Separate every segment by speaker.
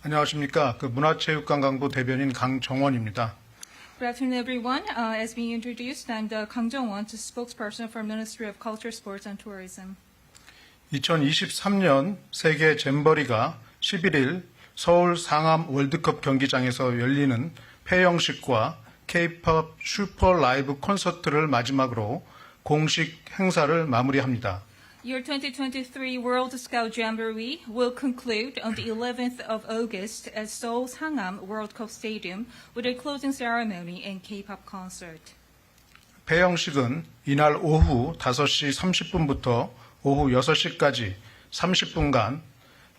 Speaker 1: 안녕하십니까. 문화체육관광부 대변인 강정원입니다.
Speaker 2: Good afternoon, everyone. As being introduced, I'm the 강정원, the spokesperson for Ministry of Culture, Sports and Tourism.
Speaker 1: 2023년 세계잼버리가 11일 서울 상암월드컵 경기장에서 열리는 폐영식과 K-POP 슈퍼 라이브 콘서트를 마지막으로 공식 행사를 마무리합니다.
Speaker 2: Year 2023 World Scout Jamboree will conclude on the 11th of August at Seoul Sangam World Cup Stadium with a closing ceremony and K-pop concert.
Speaker 1: 폐영식은 이날 오후 5시 30분부터 오후 6시까지 30분간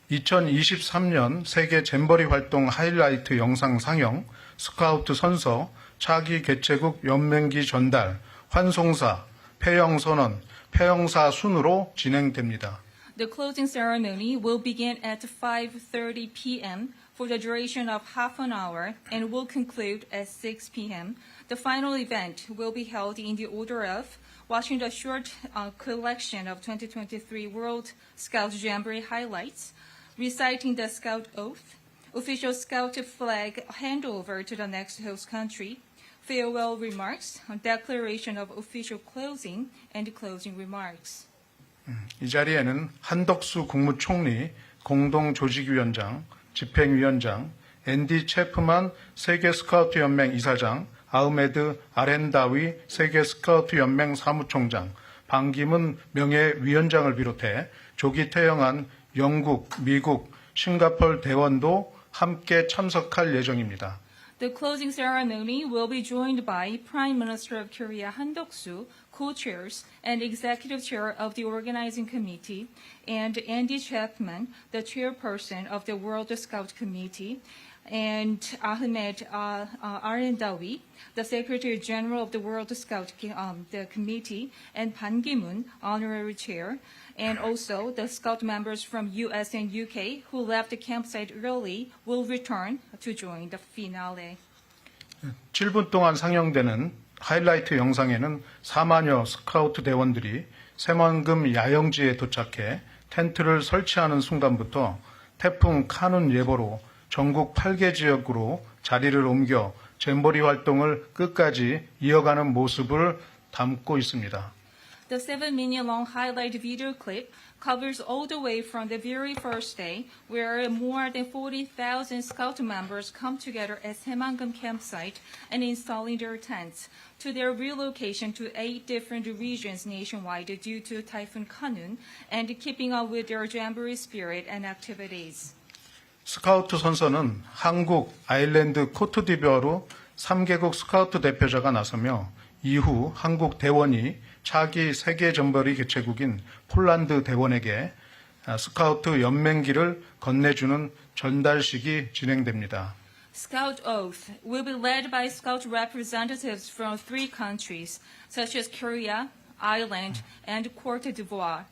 Speaker 1: 2023년 세계잼버리 활동 하이라이트 영상 상영, 스카우트 선서, 차기 개최국 연맹기 전달, 환송사, 폐영선언, 폐영사 순으로 진행됩니다.
Speaker 2: The closing ceremony will begin at 5:30 p.m. for the duration of half an hour and will conclude at 6 p.m. The final event will be held in the order of watching the short collection of 2023 World Scout Jamboree highlights, reciting the Scout Oath, official Scout flag handover to the next host country, farewell remarks, declaration of official closing, and closing remarks.
Speaker 1: 이 자리에는 한덕수 국무총리, 공동조직위원장, 집행위원장, 앤디 체프만 세계스카우트연맹 이사장, 아흐메드 알헨다위 세계스카우트연맹 사무총장, 반기문 명예위원장을 비롯해 조기 퇴영한 영국, 미국, 싱가포르 대원도 함께 참석할 예정입니다.
Speaker 2: The closing ceremony will be joined by Prime Minister of Korea Han Dok-soo, co-chairs and executive chair of the organizing committee, and Andy Chapman, the chairperson of the World Scout Committee, and Ahmed Alhendawi, the Secretary General of the World Scout the Committee, and Ban Ki-moon, honorary chair, and also the Scout members from U.S. and U.K. who left the campsite early will return to join the finale.
Speaker 1: 7분 동안 상영되는 하이라이트 영상에는 4만여 스카우트 대원들이 새만금 야영지에 도착해 텐트를 설치하는 순간부터 태풍 카눈 예보로 전국 8개 지역으로 자리를 옮겨 잼버리 활동을 끝까지 이어가는 모습을 담고 있습니다.
Speaker 2: The 7-minute long highlight video clip covers all the way from the very first day, where more than 40,000 Scout members come together at Saemangam campsite and installing their tents, to their relocation to 8 different regions nationwide due to Typhoon Kanun, and keeping up with their jamboree spirit and activities.
Speaker 1: 스카우트 선서는 한국, 아일랜드, 코트디부아르 3개국 스카우트 대표자가 나서며 이후 한국 대원이 차기 세계잼버리 개최국인 폴란드 대원에게 스카우트 연맹기를 건네주는 전달식이 진행됩니다.
Speaker 2: Scout Oath will be led by Scout representatives from 3 countries, such as Korea, Ireland, and Côte d'Ivoire.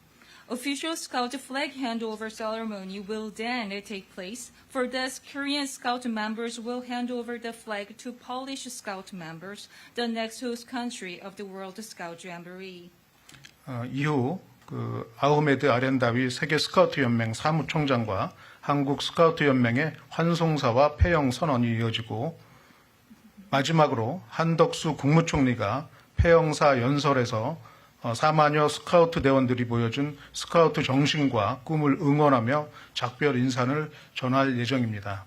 Speaker 2: Official Scout flag handover ceremony will then take place. For this, Korean Scout members will hand over the flag to Polish Scout members, the next host country of the World Scout Jamboree.
Speaker 1: 이후 아흐메드 알헨다위 세계스카우트연맹 사무총장과 한국 스카우트연맹의 환송사와 폐영선언이 이어지고 마지막으로 한덕수 국무총리가 폐영사 연설에서 4만여 스카우트 대원들이 보여준 스카우트 정신과 꿈을 응원하며 작별 인사를 전할 예정입니다.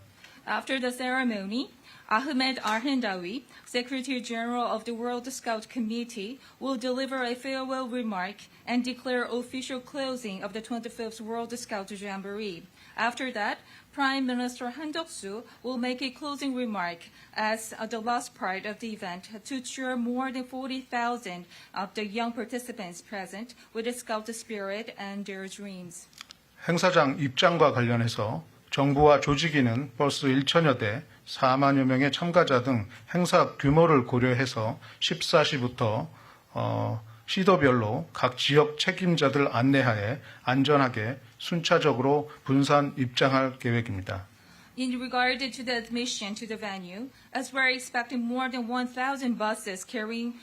Speaker 2: After the ceremony, Ahmed Alhendawi, Secretary General of the World Scout Committee, will deliver a farewell remark and declare official closing of the 25th World Scout Jamboree. After that, Prime Minister Han Dok-soo will make a closing remark as the last part of the event to cheer more than 40,000 of the young participants present with the Scout spirit and their dreams.
Speaker 1: 행사장 입장과 관련해서 정부와 조직위는 버스 1천여 대, 4만여 명의 참가자 등 행사 규모를 고려해서 14시부터 시도별로 각 지역 책임자들 안내하에 안전하게 순차적으로 분산 입장할 계획입니다.
Speaker 2: In regard to the admission to the venue, as we're expecting more than 1,000 buses carrying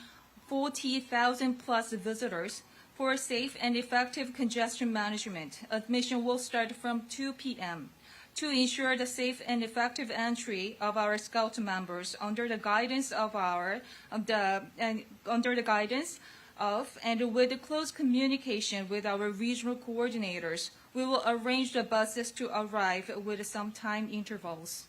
Speaker 2: 40,000 plus visitors, for safe and effective congestion management, admission will start from 2 p.m. to ensure the safe and effective entry of our Scout members under the guidance of and with close communication with our regional coordinators, we will arrange the buses to arrive with some time intervals.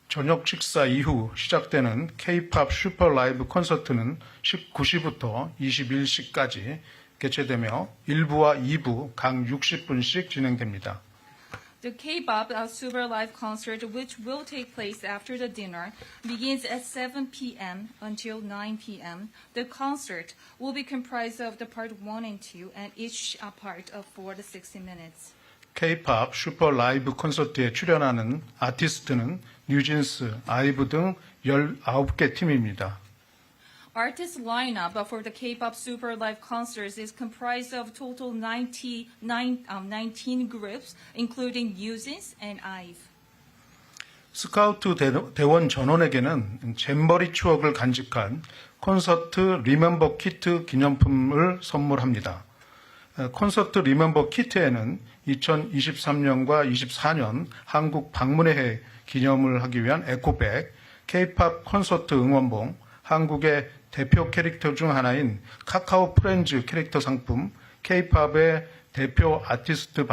Speaker 1: 저녁 식사 이후 시작되는 K-팝 슈퍼 라이브 콘서트는 19시부터 21시까지 개최되며 1부와 2부 각 60분씩 진행됩니다.
Speaker 2: The K-pop Super Live concert, which will take place after the dinner, begins at 7 p.m. until 9 p.m. The concert will be comprised of the part 1 and 2, and each part of 4 to 60 minutes.
Speaker 1: K-팝 슈퍼 라이브 콘서트에 출연하는 아티스트는 뉴진스, 아이브 등 19개 팀입니다.
Speaker 2: Artist lineup for the K-pop Super Live concerts is comprised of total 19 groups, including NewJeans and IVE.
Speaker 1: 스카우트 대원 전원에게는 잼버리 추억을 간직한 콘서트 리멤버 키트 기념품을 선물합니다. 콘서트 리멤버 키트에는 2023년과 24년 한국 방문의 해 기념을 하기 위한 에코백, K-팝 콘서트 응원봉, 한국의 대표 캐릭터 중 하나인 카카오 프렌즈 캐릭터 상품, K-팝의 대표 아티스트인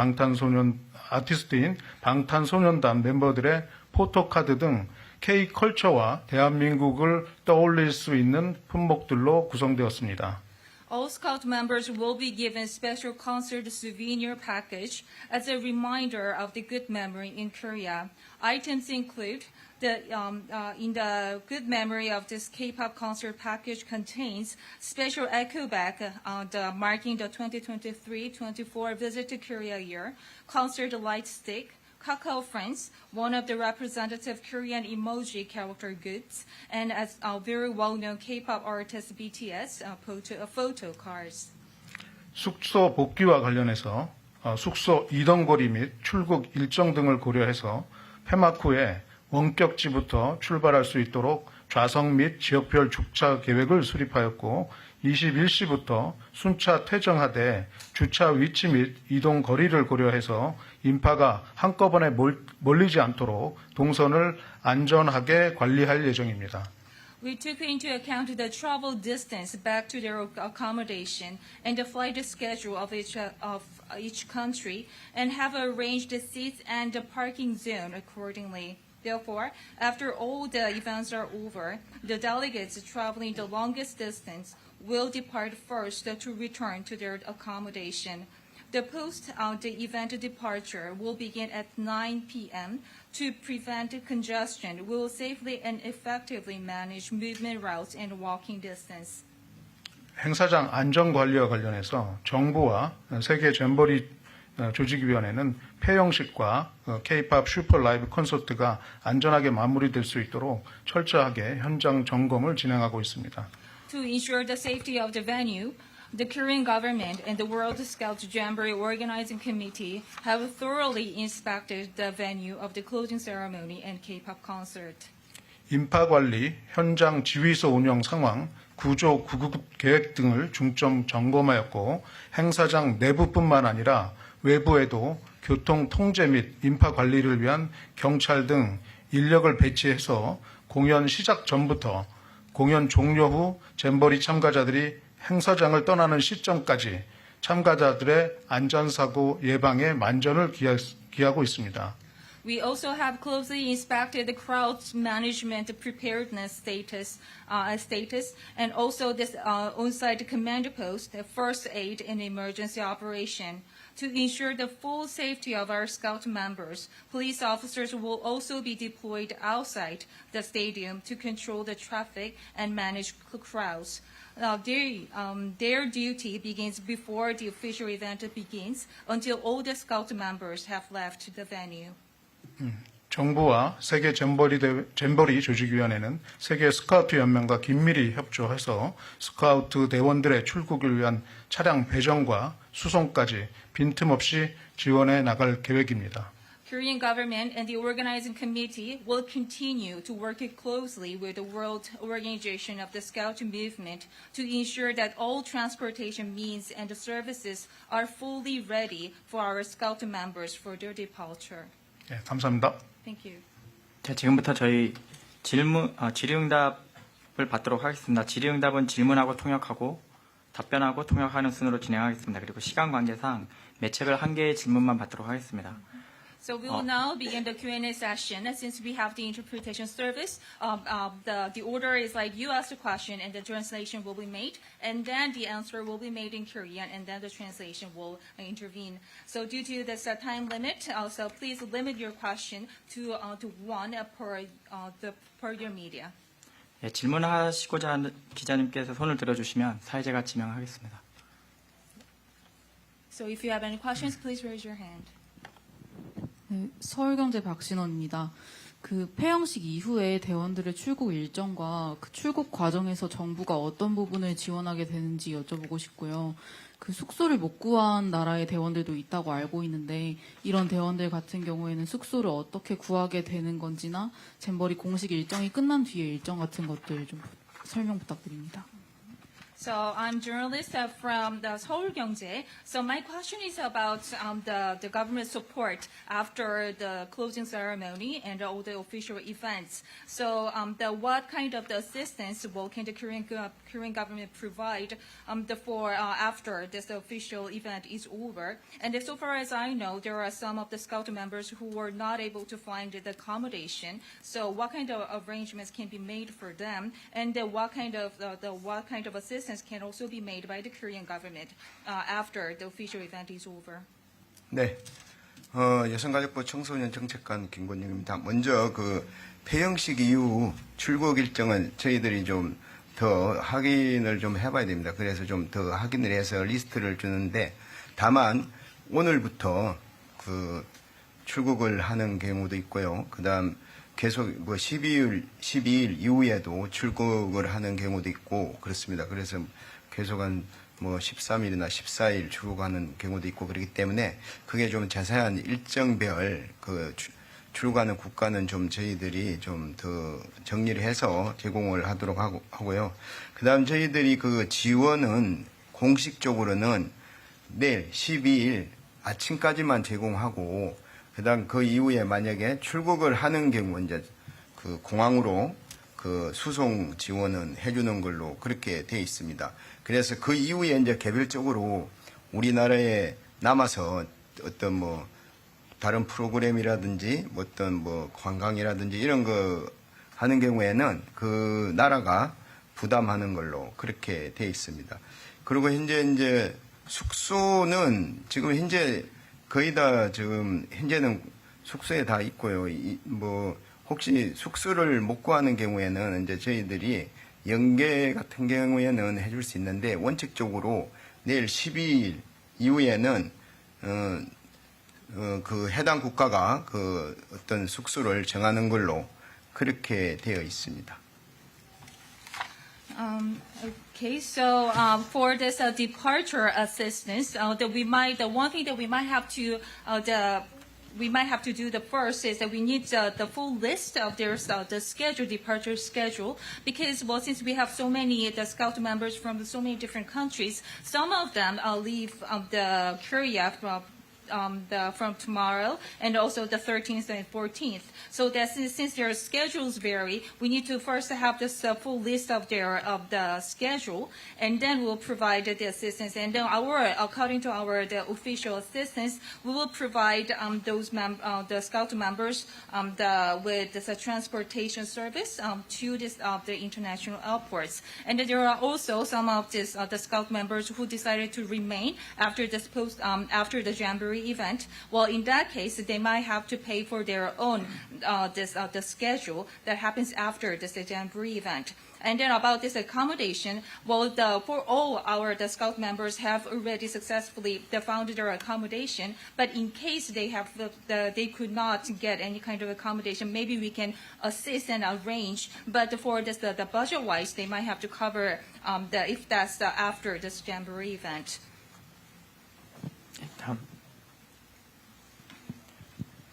Speaker 1: 방탄소년단 멤버들의 포토카드 등 K-컬처와 대한민국을 떠올릴 수 있는 품목들로 구성되었습니다.
Speaker 2: All Scout members will be given special concert souvenir package as a reminder of the good memory in Korea. Items include in the good memory of this K-pop concert package contains special echo bag marking the 2023-24 visit to Korea year, concert light stick, Kakao Friends, one of the representative Korean emoji character goods, and as very well-known K-pop artist BTS photo cards.
Speaker 1: 숙소 복귀와 관련해서 숙소 이동거리 및 출국 일정 등을 고려해서 폐막 후에 원격지부터 출발할 수 있도록 좌석 및 지역별 주차 계획을 수립하였고 21시부터 순차 퇴정하되 주차 위치 및 이동 거리를 고려해서 인파가 한꺼번에 몰리지 않도록 동선을 안전하게 관리할 예정입니다.
Speaker 2: We took into account the travel distance back to their accommodation and the flight schedule of each country and have arranged the seats and the parking zone accordingly. Therefore, after all the events are over, the delegates traveling the longest distance will depart first to return to their accommodation. The post-event departure will begin at 9 p.m. To prevent congestion, we will safely and effectively manage movement routes and walking distance.
Speaker 1: 행사장 안전관리와 관련해서 정부와 세계잼버리 조직위원회는 폐영식과 K-팝 슈퍼 라이브 콘서트가 안전하게 마무리될 수 있도록 철저하게 현장 점검을 진행하고 있습니다.
Speaker 2: To ensure the safety of the venue, the Korean government and the World Scout Jamboree Organizing Committee have thoroughly inspected the venue of the closing ceremony and K-pop concert.
Speaker 1: 인파관리, 현장 지휘소 운영 상황, 구조 구급 계획 등을 중점 점검하였고 행사장 내부뿐만 아니라 외부에도 교통 통제 및 인파 관리를 위한 경찰 등 인력을 배치해서 공연 시작 전부터 공연 종료 후 잼버리 참가자들이 행사장을 떠나는 시점까지 참가자들의 안전사고 예방에 만전을 기하고 있습니다.
Speaker 2: We also have closely inspected the crowd management preparedness status and also this on-site command post, first aid and emergency operation. To ensure the full safety of our Scout members, police officers will also be deployed outside the stadium to control the traffic and manage crowds. Their duty begins before the official event begins until all the Scout members have left the venue.
Speaker 1: 정부와 세계잼버리 조직위원회는 세계스카우트연맹과 긴밀히 협조해서 스카우트 대원들의 출국을 위한 차량 배정과 수송까지 빈틈없이 지원해 나갈 계획입니다.
Speaker 2: Korean government and the organizing committee will continue to work closely with the World Organization of the Scout movement to ensure that all transportation means and services are fully ready for our Scout members for their departure.
Speaker 1: 네, 감사합니다.
Speaker 2: Thank you.
Speaker 3: 자, 지금부터 저희 질의응답을 받도록 하겠습니다. 질의응답은 질문하고 통역하고 답변하고 통역하는 순으로 진행하겠습니다. 그리고 시간 관계상 매체별 1개의 질문만 받도록 하겠습니다.
Speaker 2: So we will now begin the Q&A session. Since we have the interpretation service, the order is like you ask the question and the translation will be made, and then the answer will be made in Korean, and then the translation will intervene. So due to this time limit, so please limit your question to one per your media.
Speaker 3: 예, 질문하시고자 하는 기자님께서 손을 들어주시면 사회자가 지명하겠습니다.
Speaker 2: So if you have any questions, please raise your hand.
Speaker 4: 네, 서울경제 박신원입니다. 그 폐영식 이후에 대원들의 출국 일정과 그 출국 과정에서 정부가 어떤 부분을 지원하게 되는지 여쭤보고 싶고요. 그 숙소를 못 구한 나라의 대원들도 있다고 알고 있는데 이런 대원들 같은 경우에는 숙소를 어떻게 구하게 되는 건지나 잼버리 공식 일정이 끝난 뒤에 일정 같은 것들 좀 설명 부탁드립니다.
Speaker 2: So I'm journalist from the Seoul-Gyeongjae. So my question is about the government support after the closing ceremony and all the official events. So what kind of the assistance can the Korean government provide for after this official event is over? And so far as I know, there are some of the Scout members who were not able to find the accommodation. So what kind of arrangements can be made for them? And what kind of assistance can also be made by the Korean government after the official event is over.
Speaker 5: 네, 여성가족부 청소년 정책관 김권영입니다. 먼저 그 폐영식 이후 출국 일정은 저희들이 좀 더 확인을 좀 해봐야 됩니다. 그래서 좀 더 확인을 해서 리스트를 주는데 다만 오늘부터 그 출국을 하는 경우도 있고요. 그다음 계속 12일 이후에도 출국을 하는 경우도 있고 그렇습니다. 그래서 계속 한 13일이나 14일 출국하는 경우도 있고 그렇기 때문에 그게 좀 자세한 일정별 그 출국하는 국가는 좀 저희들이 좀 더 정리를 해서 제공을 하도록 하고요. 그다음 저희들이 그 지원은 공식적으로는 내일 12일 아침까지만 제공하고 그다음 그 이후에 만약에 출국을 하는 경우 이제 그 공항으로 그 수송 지원은 해주는 걸로 그렇게 돼 있습니다. 그래서 그 이후에 이제 개별적으로 우리나라에 남아서 어떤 다른 프로그램이라든지 어떤 관광이라든지 이런 거 하는 경우에는 그 나라가 부담하는 걸로 그렇게 돼 있습니다. 그리고 현재 이제 숙소는 지금 현재 거의 다 지금 현재는 숙소에 다 있고요. 혹시 숙소를 못 구하는 경우에는 이제 저희들이 연계 같은 경우에는 해줄 수 있는데 원칙적으로 내일 12일 이후에는 그 해당 국가가 그 어떤 숙소를 정하는 걸로 그렇게 되어 있습니다.
Speaker 2: Okay, so for this departure assistance, the one thing that we might have to do the first is that we need the full list of their the departure schedule, because since we have so many the Scout members from so many different countries, some of them leave the Korea from tomorrow and also the 13th and 14th. So that since their schedules vary, we need to first have this full list of the schedule, and then we'll provide the assistance. And then according to the official assistance, we will provide the Scout members with this transportation service to the international airports. And then there are also some of the Scout members who decided to remain after after the Jamboree event. Well, in that case, they might have to pay for their own the schedule that happens after the Jamboree event. And then about this accommodation, well, for all the Scout members have already successfully found their accommodation. But in case they could not get any kind of accommodation, maybe we can assist and arrange. But for the budget-wise, they might have to cover if that's after this Jamboree event.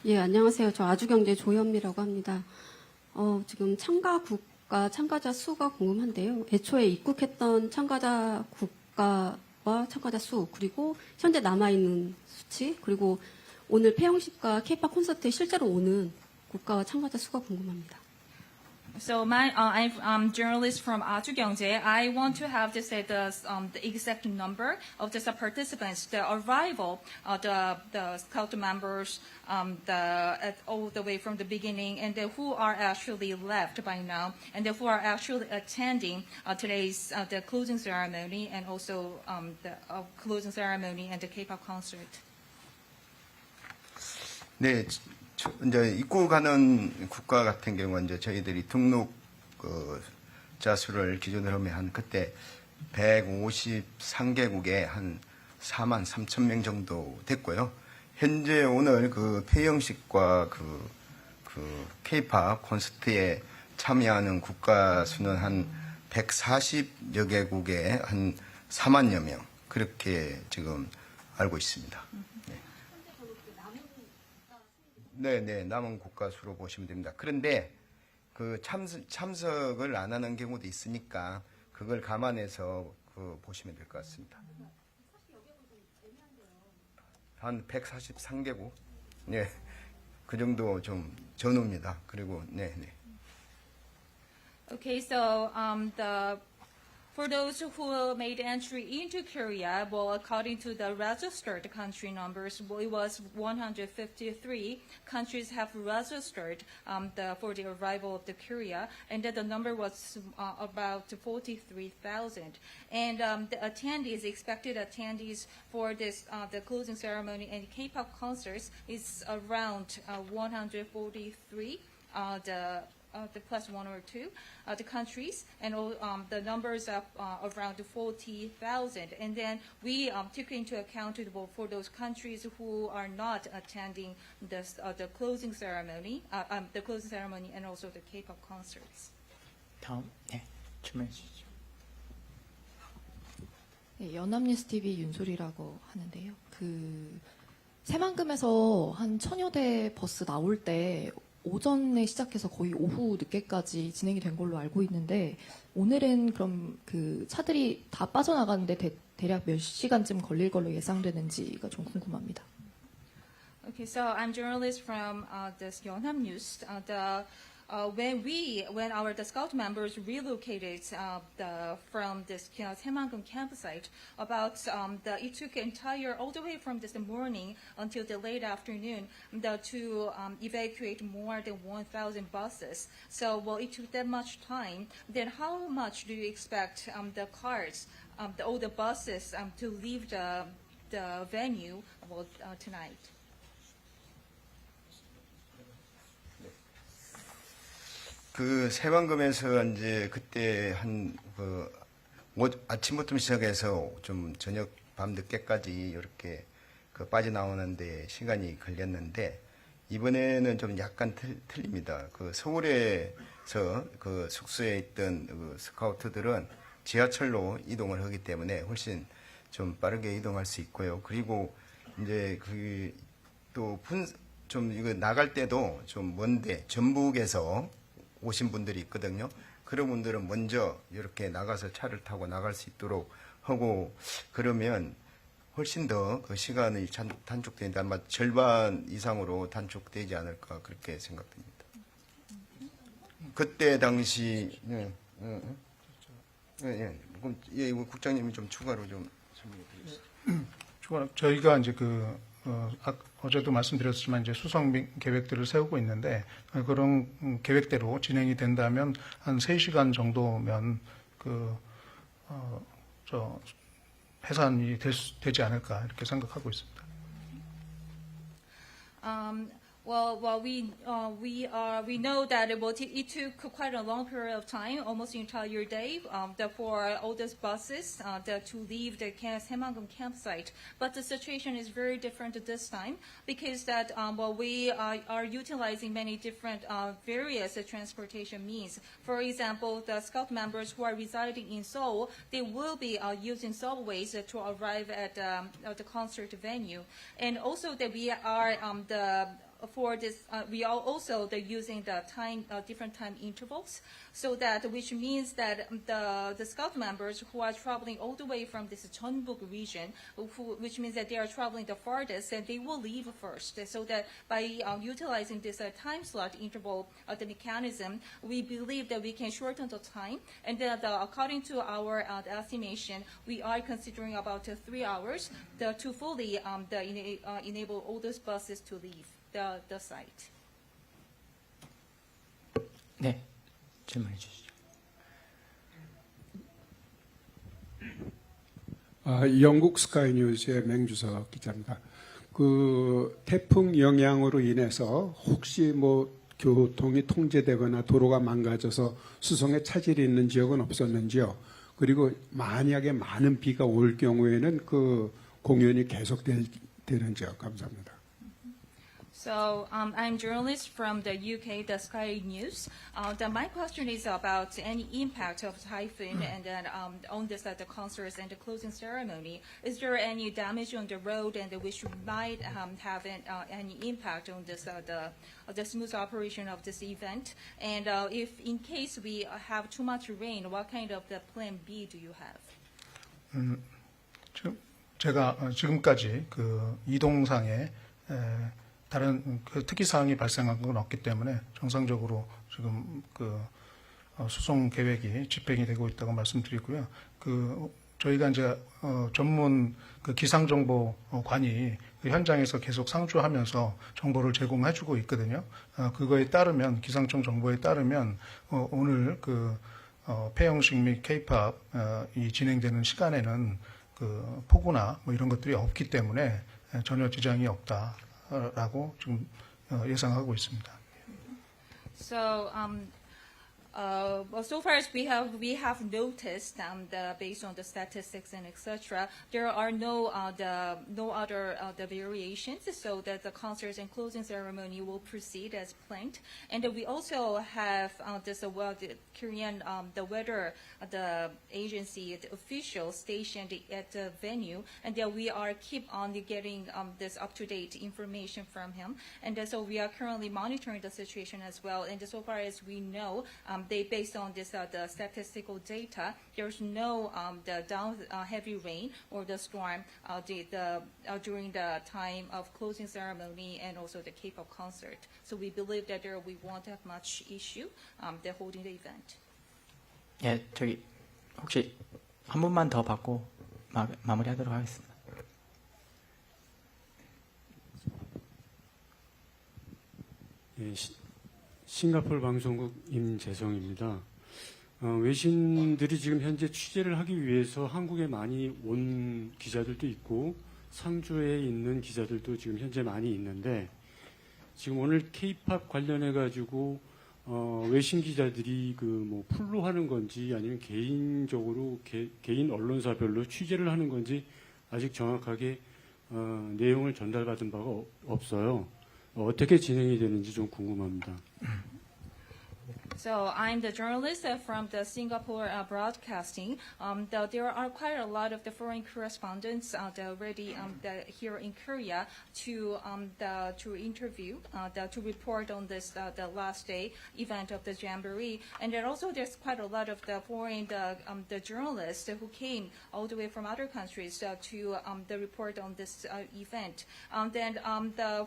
Speaker 6: 예, 안녕하세요. 저 아주경제 조현미라고 합니다. 지금 참가자 수가 궁금한데요. 애초에 입국했던 참가자 국가와 참가자 수, 그리고 현재 남아있는 수치, 그리고 오늘 폐영식과 K-pop 콘서트에 실제로 오는 국가와 참가자 수가 궁금합니다.
Speaker 2: So I'm journalist from 아주경제. I want to have to say the exact number of the participants, the arrival, the scout members, all the way from the beginning, and who are actually left by now, and who are actually attending today's the closing ceremony, and also the closing ceremony and the K-pop concert.
Speaker 5: 네, 이제 입국하는 국가 같은 경우는 이제 저희들이 등록 자 수를 기준으로 하면 한 그때 153개국에 한 4만 3천 명 정도 됐고요. 현재 오늘 그 폐영식과 그 K-pop 콘서트에 참여하는 국가 수는 한 140여 개국에 한 4만여 명 그렇게 지금 알고 있습니다. 네, 남은 국가 수로 보시면 됩니다. 그런데 그 참석을 안 하는 경우도 있으니까 그걸 감안해서 보시면 될 것 같습니다. 한 143개국, 네, 그 정도 좀 전후입니다. 그리고 네.
Speaker 2: Okay, so for those who made entry into Korea, well, according to the registered country numbers, it was 153 countries have registered for the arrival of the Korea, and that the number was about 43,000. And the attendees, expected attendees for this the closing ceremony and K-pop concerts is around 143. The plus one or two, the countries, and the numbers of around 40,000. And then we took into account for those countries who are not attending the closing ceremony, and also the K-pop concerts.
Speaker 3: 다음, 네, 질문해 주시죠.
Speaker 7: 네, 연합뉴스 TV 윤소리라고 하는데요. 그 새만금에서 한 1000여 대 버스 나올 때 오전에 시작해서 거의 오후 늦게까지 진행이 된 걸로 알고 있는데 오늘은 그럼 그 차들이 다 빠져나가는데 대략 몇 시간쯤 걸릴 걸로 예상되는지가 좀 궁금합니다.
Speaker 2: Okay, so I'm journalist from this Yonhap News. When our scout members relocated from this Saemangum campsite, it took all the way from this morning until the late afternoon to evacuate more than 1,000 buses. So, well, it took that much time. Then, how much do you expect the cars, all the buses, to leave the venue tonight?
Speaker 5: 그 세방금에서 이제 그때 아침부터 시작해서 좀 저녁 밤 늦게까지 이렇게 빠져나오는데 시간이 걸렸는데 이번에는 좀 약간 틀립니다. 그 서울에서 그 숙소에 있던 그 스카우트들은 지하철로 이동을 하기 때문에 훨씬 좀 빠르게 이동할 수 있고요. 그리고 이제 좀 이거 나갈 때도 좀 먼데 전북에서 오신 분들이 있거든요. 그런 분들은 먼저 이렇게 나가서 차를 타고 나갈 수 있도록 하고 그러면 훨씬 더 그 시간이 단축되는데 아마 절반 이상으로 단축되지 않을까 그렇게 생각됩니다. 그때 당시 그럼 국장님이 좀 추가로 좀 설명해 드리겠습니다.
Speaker 1: 저희가 이제 어제도 말씀드렸지만 이제 수송 계획들을 세우고 있는데 그런 계획대로 진행이 된다면 한 3시간 정도면 해산이 되지 않을까 이렇게 생각하고 있습니다.
Speaker 2: Well, we know that it took quite a long period of time, almost the entire day, for all those buses to leave the Saemangum campsite. But the situation is very different this time because we are utilizing many different various transportation means. For example, the Scout members who are residing in Seoul, they will be using subways to arrive at the concert venue, and also that we are for this, we are also using the time, different time intervals, so that which means that the scout members who are traveling all the way from this Jeonbuk region, which means that they are traveling the farthest, and they will leave first. So that by utilizing this time slot interval, the mechanism, we believe that we can shorten the time. And then, according to our estimation, we are considering about 3 hours to fully enable all those buses to leave the site.
Speaker 3: 네, 질문해 주시죠.
Speaker 8: 영국 스카이뉴스의 맹주석 기자입니다. 그 태풍 영향으로 인해서 혹시 뭐 교통이 통제되거나 도로가 망가져서 수송에 차질이 있는 지역은 없었는지요? 그리고 만약에 많은 비가 올 경우에는 그 공연이 계속되는지요? 감사합니다.
Speaker 2: So I'm a journalist from the UK, the Sky News. My question is about any impact of typhoon and then on this the concerts and the closing ceremony. Is there any damage on the road and which might have any impact on this the smooth operation of this event? And if in case we have too much rain, what kind of the plan B do you have?
Speaker 1: 제가 지금까지 그 이동상에 다른 그 특이 사항이 발생한 건 없기 때문에 정상적으로 지금 그 수송 계획이 집행이 되고 있다고 말씀드리고요. 그 저희가 이제 전문 그 기상정보관이 그 현장에서 계속 상주하면서 정보를 제공해주고 있거든요. 그거에 따르면 기상청 정보에 따르면 오늘 그 폐영식 및 K-팝이 진행되는 시간에는 그 폭우나 뭐 이런 것들이 없기 때문에 전혀 지장이 없다라고 지금 예상하고 있습니다.
Speaker 2: So well, so far as we have noticed, based on the statistics and etc., there are no other the variations, so that the concerts and closing ceremony will proceed as planned. And we also have the Korean the weather the agency the official stationed at the venue, and that we are keep on getting this up-to-date information from him. And so we are currently monitoring the situation as well. And so far as we know, based on this the statistical data, there's no the heavy rain or the storm during the time of closing ceremony and also the K-pop concert. So we believe that we won't have much issue the holding the event.
Speaker 3: 예, 저기 혹시 한 분만 더 받고 마무리하도록 하겠습니다.
Speaker 9: 예, 싱가포르 방송국 임재성입니다. 외신들이 지금 현재 취재를 하기 위해서 한국에 많이 온 기자들도 있고 상주에 있는 기자들도 지금 현재 많이 있는데 지금 오늘 K-팝 관련해 가지고 외신 기자들이 그 뭐 풀로 하는 건지 아니면 개인적으로 개인 언론사별로 취재를 하는 건지 아직 정확하게 내용을 전달받은 바가 없어요. 어떻게 진행이 되는지 좀 궁금합니다.
Speaker 2: So I'm the journalist from the Singapore Broadcasting. There are quite a lot of the foreign correspondents already here in Korea to interview, to report on this the last day event of the Jamboree. And then also there's quite a lot of the foreign the journalists who came all the way from other countries to the report on this event. Then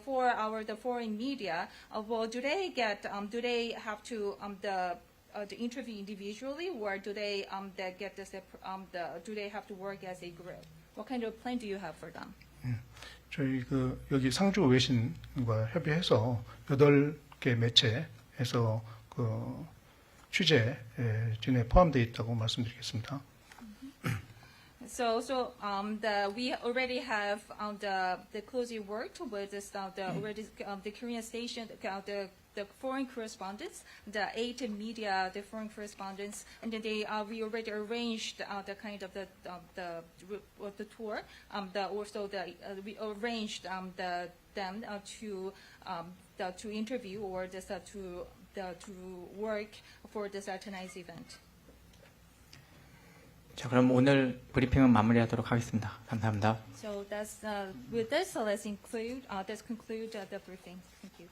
Speaker 2: for the foreign media, well, do they have to the interview individually, or do they get this? Do they have to work as a group? What kind of plan do you have for them?
Speaker 1: 저희 그 여기 상주 외신과 협의해서 8개 매체에서 그 취재 진에 포함되어 있다고 말씀드리겠습니다.
Speaker 2: So we already have the closely worked with this the Korean station the foreign correspondents, the 8 media, the foreign correspondents, and then we already arranged the kind of the tour. We arranged them to interview or to work for this tonight's event.
Speaker 3: 자, 그럼 오늘 브리핑은 마무리하도록 하겠습니다. 감사합니다.
Speaker 2: So that's with this. So let's conclude the briefing. Thank you.